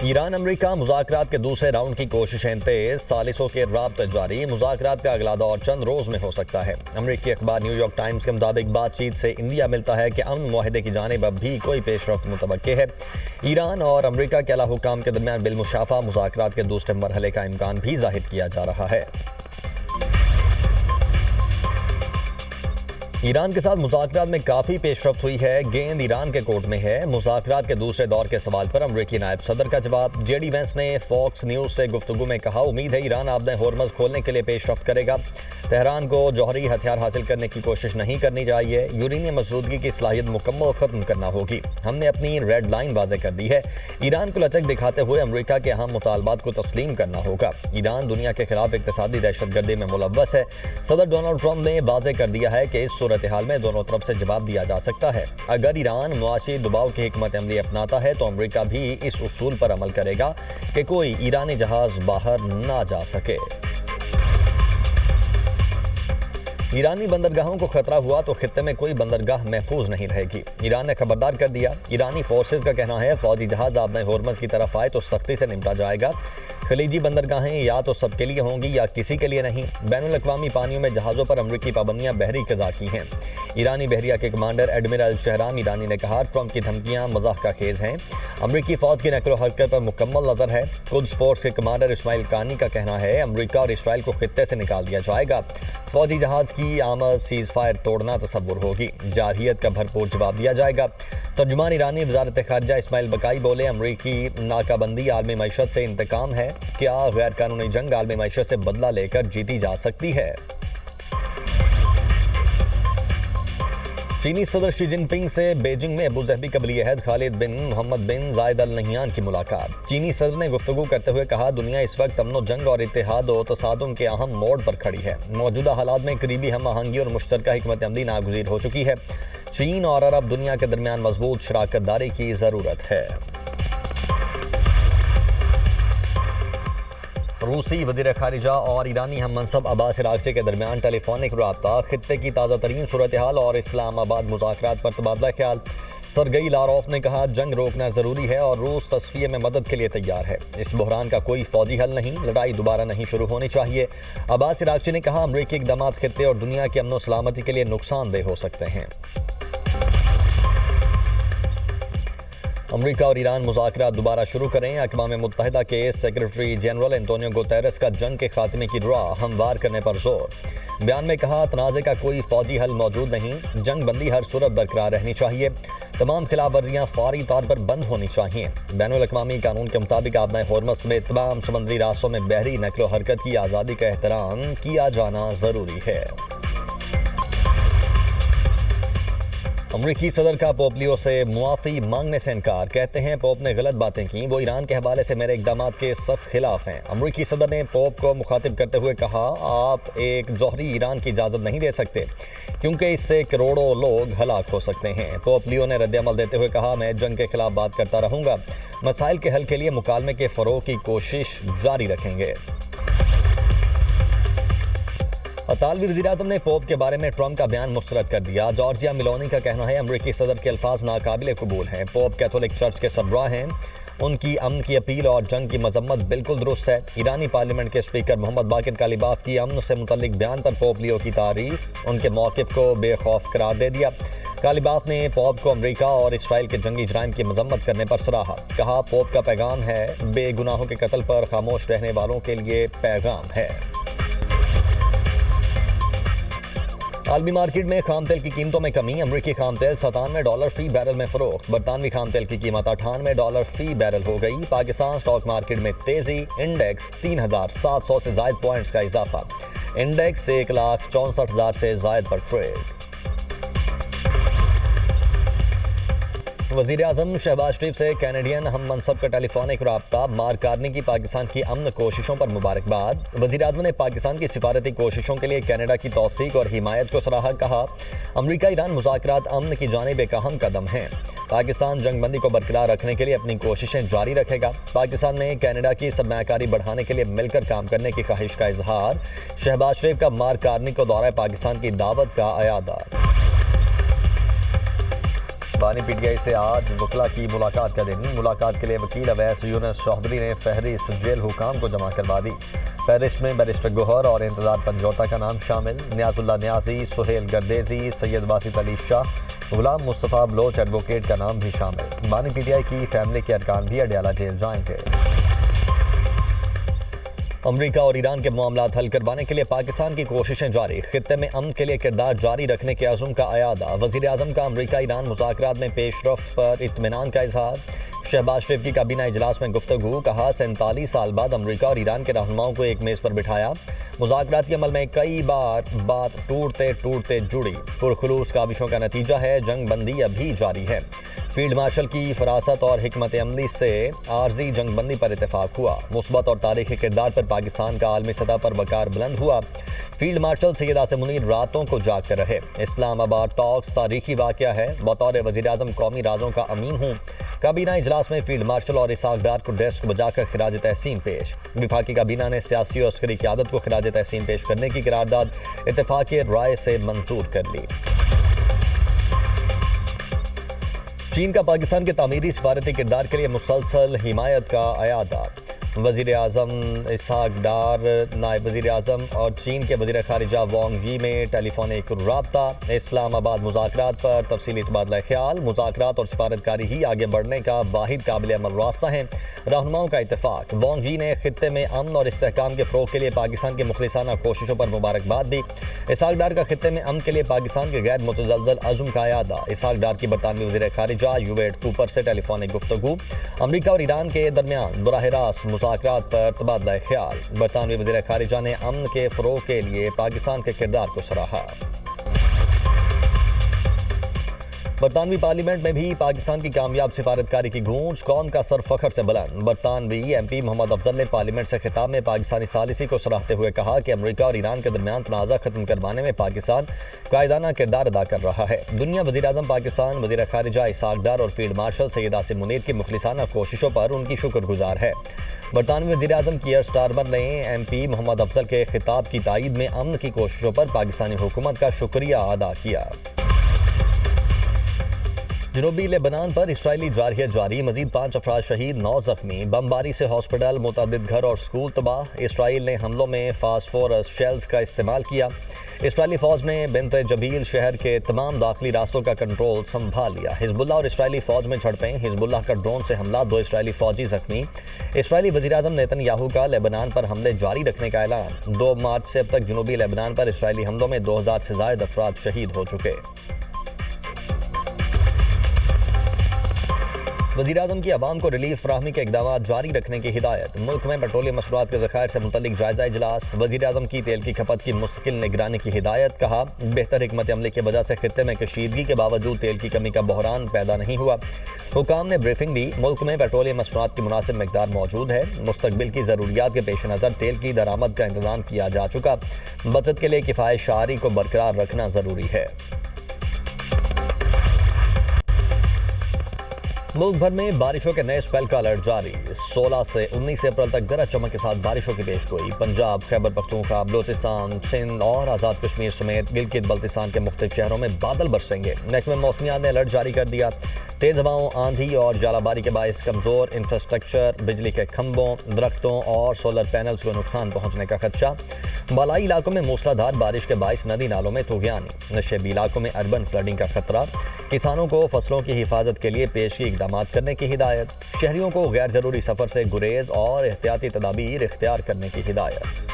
ایران امریکہ مذاکرات کے دوسرے راؤنڈ کی کوششیں تیز، ثالثوں کے رابطے جاری، مذاکرات کا اگلا دور چند روز میں ہو سکتا ہے۔ امریکی اخبار نیو یارک ٹائمز کے مطابق بات چیت سے اندیا ملتا ہے کہ امن معاہدے کی جانب اب بھی کوئی پیش رفت متوقع ہے۔ ایران اور امریکہ کے اعلیٰ حکام کے درمیان بالمشافہ مذاکرات کے دوسرے مرحلے کا امکان بھی ظاہر کیا جا رہا ہے۔ ایران کے ساتھ مذاکرات میں کافی پیش رفت ہوئی ہے، گیند ایران کے کورٹ میں ہے۔ مذاکرات کے دوسرے دور کے سوال پر امریکی نائب صدر کا جواب۔ جے ڈی وینس نے فاکس نیوز سے گفتگو میں کہا، امید ہے ایران آبِ ہرمز کھولنے کے لیے پیش رفت کرے گا۔ تہران کو جوہری ہتھیار حاصل کرنے کی کوشش نہیں کرنی چاہیے، یورینیم مزدودگی کی صلاحیت مکمل ختم کرنا ہوگی۔ ہم نے اپنی ریڈ لائن واضح کر دی ہے، ایران کو لچک دکھاتے ہوئے امریکہ کے اہم مطالبات کو تسلیم کرنا ہوگا۔ ایران دنیا کے خلاف اقتصادی دہشت گردی میں ملوث ہے۔ صدر ڈونلڈ ٹرمپ نے واضح کر دیا ہے کہ اس صورتحال میں دونوں طرف سے جواب دیا جا سکتا ہے۔ اگر ایران معاشی دباؤ کی حکمت عملی اپناتا ہے تو امریکہ بھی اس اصول پر عمل کرے گا کہ کوئی ایرانی جہاز باہر نہ جا سکے۔ ایرانی بندرگاہوں کو خطرہ ہوا تو خطے میں کوئی بندرگاہ محفوظ نہیں رہے گی، ایران نے خبردار کر دیا۔ ایرانی فورسز کا کہنا ہے فوجی جہاز آبِ ہرمز کی طرف آئے تو سختی سے نمٹا جائے گا۔ خلیجی بندرگاہیں یا تو سب کے لیے ہوں گی یا کسی کے لیے نہیں۔ بین الاقوامی پانیوں میں جہازوں پر امریکی پابندیاں بحری قضا کی ہیں۔ ایرانی بحریہ کے کمانڈر ایڈمرل شہرام ایرانی نے کہا، ٹرمپ کی دھمکیاں مزاح کا خیز ہیں، امریکی فوج کی نقل و حرکت پر مکمل نظر ہے۔ قدس فورس کے کمانڈر اسماعیل کانی کا کہنا ہے، امریکہ اور اسرائیل کو خطے سے نکال دیا جائے گا۔ فوجی جہاز کی آمد سیز فائر توڑنا تصور ہوگی، جارحیت کا بھرپور جواب دیا جائے گا۔ ترجمان ایرانی وزارت خارجہ اسماعیل بقائی بولے، امریکی ناکہ بندی عالمی معیشت سے انتقام ہے، کیا غیر قانونی جنگ عالمی معیشت سے بدلہ لے کر جیتی جا سکتی ہے؟ چینی صدر شی جن پنگ سے بیجنگ میں ابوظہبی کا ولی عہد خالد بن محمد بن زائد ال نہیان کی ملاقات۔ چینی صدر نے گفتگو کرتے ہوئے کہا، دنیا اس وقت امن و جنگ اور اتحاد و تصادم کے اہم موڑ پر کھڑی ہے۔ موجودہ حالات میں قریبی ہم آہنگی اور مشترکہ حکمت عملی ناگزیر ہو چکی ہے۔ چین اور عرب دنیا کے درمیان مضبوط شراکت داری کی ضرورت ہے۔ روسی وزیر خارجہ اور ایرانی ہم منصب عباس عراقچی کے درمیان ٹیلی فونک رابطہ، خطے کی تازہ ترین صورتحال اور اسلام آباد مذاکرات پر تبادلہ خیال۔ سرگئی لاروف نے کہا، جنگ روکنا ضروری ہے اور روس تصفیے میں مدد کے لیے تیار ہے۔ اس بحران کا کوئی فوجی حل نہیں، لڑائی دوبارہ نہیں شروع ہونی چاہیے۔ عباس عراقچی نے کہا، امریکی اقدامات خطے اور دنیا کی امن و سلامتی کے لیے نقصان دہ ہو سکتے ہیں۔ امریکہ اور ایران مذاکرات دوبارہ شروع کریں، اقوام متحدہ کے سیکرٹری جنرل انتونیو گوتیرس کا جنگ کے خاتمے کی راہ ہموار کرنے پر زور۔ بیان میں کہا، تنازع کا کوئی فوجی حل موجود نہیں، جنگ بندی ہر صورت برقرار رہنی چاہیے، تمام خلاف ورزیاں فوری طور پر بند ہونی چاہیے۔ بین الاقوامی قانون کے مطابق آبِ ہرمز سمیت تمام سمندری راستوں میں بحری نقل و حرکت کی آزادی کا احترام کیا جانا ضروری ہے۔ امریکی صدر کا پوپ لیو سے معافی مانگنے سے انکار، کہتے ہیں پوپ نے غلط باتیں کی، وہ ایران کے حوالے سے میرے اقدامات کے سخت خلاف ہیں۔ امریکی صدر نے پوپ کو مخاطب کرتے ہوئے کہا، آپ ایک جوہری ایران کی اجازت نہیں دے سکتے کیونکہ اس سے کروڑوں لوگ ہلاک ہو سکتے ہیں۔ پوپ لیو نے رد عمل دیتے ہوئے کہا، میں جنگ کے خلاف بات کرتا رہوں گا، مسائل کے حل کے لیے مکالمے کے فروغ کی کوشش جاری رکھیں گے۔ اطالوی وزیراعظم نے پوپ کے بارے میں ٹرمپ کا بیان مسترد کر دیا۔ جارجیا میلونی کا کہنا ہے، امریکی صدر کے الفاظ ناقابل قبول ہیں۔ پوپ کیتھولک چرچ کے سربراہ ہیں، ان کی امن کی اپیل اور جنگ کی مذمت بالکل درست ہے۔ ایرانی پارلیمنٹ کے اسپیکر محمد باقر کالیباف کی امن سے متعلق بیان پر پوپ لیو کی تعریف، ان کے موقف کو بے خوف قرار دے دیا۔ کالیباف نے پوپ کو امریکہ اور اسرائیل کے جنگی جرائم کی مذمت کرنے پر سراہا، کہا، پوپ کا پیغام ہے، بے گناہوں کے قتل پر خاموش رہنے والوں کے لیے پیغام ہے۔ عالمی مارکیٹ میں خام تیل کی قیمتوں میں کمی، امریکی خام تیل $97 فی بیرل میں فروخت، برطانوی خام تیل کی قیمت $98 فی بیرل ہو گئی۔ پاکستان سٹاک مارکیٹ میں تیزی، انڈیکس 3700 سے زائد پوائنٹس کا اضافہ، انڈیکس 1,64,000 سے زائد پر ٹریڈ۔ وزیر اعظم شہباز شریف سے کینیڈین ہم منصب کا ٹیلی فونک رابطہ، مارک کارنی کی پاکستان کی امن کوششوں پر مبارکباد۔ وزیر اعظم نے پاکستان کی سفارتی کوششوں کے لیے کینیڈا کی توثیق اور حمایت کو سراہا، کہا، امریکہ ایران مذاکرات امن کی جانب ایک اہم قدم ہیں، پاکستان جنگ بندی کو برقرار رکھنے کے لیے اپنی کوششیں جاری رکھے گا۔ پاکستان نے کینیڈا کی سرمایہ کاری بڑھانے کے لیے مل کر کام کرنے کی خواہش کا اظہار، شہباز شریف کا مارک کارنی کو دورہ پاکستان کی دعوت کا اعادہ۔ بانی پی ٹی آئی سے آج وکلا کی ملاقات کا دن، ملاقات کے لیے وکیل اویس یونس چودھری نے فہرست جیل حکام کو جمع کروا دی۔ فہرست میں بیرسٹر گوہر اور انتظار پنجوتا کا نام شامل، نیاز اللہ نیازی، سہیل گردیزی، سید باسط علی شاہ، غلام مصطفیٰ بلوچ ایڈوکیٹ کا نام بھی شامل۔ بانی پی ٹی آئی کی فیملی کے ارکان بھی اڈیالہ جیل جائیں گے۔ امریکہ اور ایران کے معاملات حل کروانے کے لیے پاکستان کی کوششیں جاری، خطے میں امن کے لیے کردار جاری رکھنے کے عزم کا اعادہ۔ وزیر اعظم کا امریکہ ایران مذاکرات میں پیش رفت پر اطمینان کا اظہار۔ شہباز شریف کی کابینہ اجلاس میں گفتگو، کہا 47 سال بعد امریکہ اور ایران کے رہنماؤں کو ایک میز پر بٹھایا، مذاکراتی عمل میں کئی بار بات ٹوٹتے جڑی، پرخلوص کاوشوں کا نتیجہ ہے، جنگ بندی ابھی جاری ہے۔ فیلڈ مارشل کی فراست اور حکمت عملی سے عارضی جنگ بندی پر اتفاق ہوا، مثبت اور تاریخی کردار پر پاکستان کا عالمی سطح پر وقار بلند ہوا۔ فیلڈ مارشل سید عاصم منیر راتوں کو جاگ کر رہے، اسلام آباد ٹاکس تاریخی واقعہ ہے، بطور وزیر اعظم قومی رازوں کا امین ہوں۔ کابینہ اجلاس میں فیلڈ مارشل اور اسحاق ڈار کو ڈیسک بجا کر خراج تحسین پیش۔ وفاقی کابینہ نے سیاسی اور عسکری قیادت کو خراج تحسین پیش کرنے کی قرارداد اتفاقی رائے سے منظور کر لی۔ چین کا پاکستان کے تعمیری سفارتی کردار کے لیے مسلسل حمایت کا اعادہ۔ وزیر اعظم اسحاق ڈار، نائب وزیر اعظم اور چین کے وزیر خارجہ وانگ یی میں ٹیلی فونک رابطہ۔ اسلام آباد مذاکرات پر تفصیلی تبادلہ خیال، مذاکرات اور سفارتکاری ہی آگے بڑھنے کا واحد قابل عمل راستہ ہیں، رہنماؤں کا اتفاق۔ وانگ یی نے خطے میں امن اور استحکام کے فروغ کے لیے پاکستان کی مخلصانہ کوششوں پر مبارکباد دی۔ اسحاق ڈار کا خطے میں امن کے لیے پاکستان کے غیر متزلزل عزم کا اعادہ۔ اسحاق ڈار کی برطانوی وزیر خارجہ یویٹ کوپر سے ٹیلی فونک گفتگو۔ امریکہ اور ایران کے درمیان براہ راست مذاکرات پر تبادلہ خیال۔ برطانوی وزیر خارجہ نے امن کے فروغ کے لیے پاکستان کے کردار کو سراہا۔ برطانوی پارلیمنٹ میں بھی پاکستان کی کامیاب سفارتکاری کی گونج، قوم کا سر فخر سے بلند۔ برطانوی ایم پی محمد افضل نے پارلیمنٹ سے خطاب میں پاکستانی ثالثی کو سراہتے ہوئے کہا کہ امریکہ اور ایران کے درمیان تنازع ختم کروانے میں پاکستان قائدانہ کردار ادا کر رہا ہے۔ دنیا وزیر اعظم پاکستان، وزیر خارجہ اسحاق ڈار اور فیلڈ مارشل سید عاصم منیر کی مخلصانہ کوششوں پر ان کی شکر گزار ہے۔ برطانوی وزیر اعظم کیئر سٹارمر نے ایم پی محمد افضل کے خطاب کی تائید میں امن کی کوششوں پر پاکستانی حکومت کا شکریہ ادا کیا۔ جنوبی لبنان پر اسرائیلی جارحیت جاری، مزید 5 افراد شہید، 9 زخمی، بمباری سے ہاسپٹل، متعدد گھر اور سکول تباہ۔ اسرائیل نے حملوں میں فاسفورس شیلز کا استعمال کیا۔ اسرائیلی فوج نے بنت جبیل شہر کے تمام داخلی راستوں کا کنٹرول سنبھال لیا۔ حزب اللہ اور اسرائیلی فوج میں جھڑپیں، حزب اللہ کا ڈرون سے حملہ، 2 اسرائیلی فوجی زخمی۔ اسرائیلی وزیر اعظم نیتن یاہو کا لبنان پر حملے جاری رکھنے کا اعلان۔ 2 مارچ سے اب تک جنوبی لبنان پر اسرائیلی حملوں میں 2000 سے زائد افراد شہید ہو چکے۔ وزیر اعظم کی عوام کو ریلیف فراہمی کے اقدامات جاری رکھنے کی ہدایت۔ ملک میں پیٹرولیم مصنوعات کے ذخائر سے متعلق جائزہ اجلاس، وزیر اعظم کی تیل کی کھپت کی مستقل نگرانی کی ہدایت۔ کہا بہتر حکمت عملی کی وجہ سے خطے میں کشیدگی کے باوجود تیل کی کمی کا بحران پیدا نہیں ہوا۔ حکام نے بریفنگ دی، ملک میں پیٹرولیم مصنوعات کی مناسب مقدار موجود ہے، مستقبل کی ضروریات کے پیش نظر تیل کی درآمد کا انتظام کیا جا چکا، بچت کے لیے کفایت شعاری کو برقرار رکھنا ضروری ہے۔ ملک بھر میں بارشوں کے نئے اسپیل کا الرٹ جاری، 16 سے 19 اپریل تک گرج چمک کے ساتھ بارشوں کی پیش گوئی۔ پنجاب، خیبر پختونخوا، بلوچستان، سندھ اور آزاد کشمیر سمیت گلگت بلتستان کے مختلف شہروں میں بادل برسیں گے۔ محکمہ موسمیات نے الرٹ جاری کر دیا۔ تیز ہواؤں، آندھی اور ژالہ باری کے باعث کمزور انفراسٹرکچر، بجلی کے کھمبوں، درختوں اور سولر پینلز کو نقصان پہنچنے کا خدشہ۔ بالائی علاقوں میں موسلا دھار بارش کے باعث ندی نالوں میں طغیانی، نشیبی علاقوں میں اربن فلڈنگ کا خطرہ۔ کسانوں کو فصلوں کی حفاظت کے لیے پیشگی اقدامات کرنے کی ہدایت۔ شہریوں کو غیر ضروری سفر سے گریز اور احتیاطی تدابیر اختیار کرنے کی ہدایت۔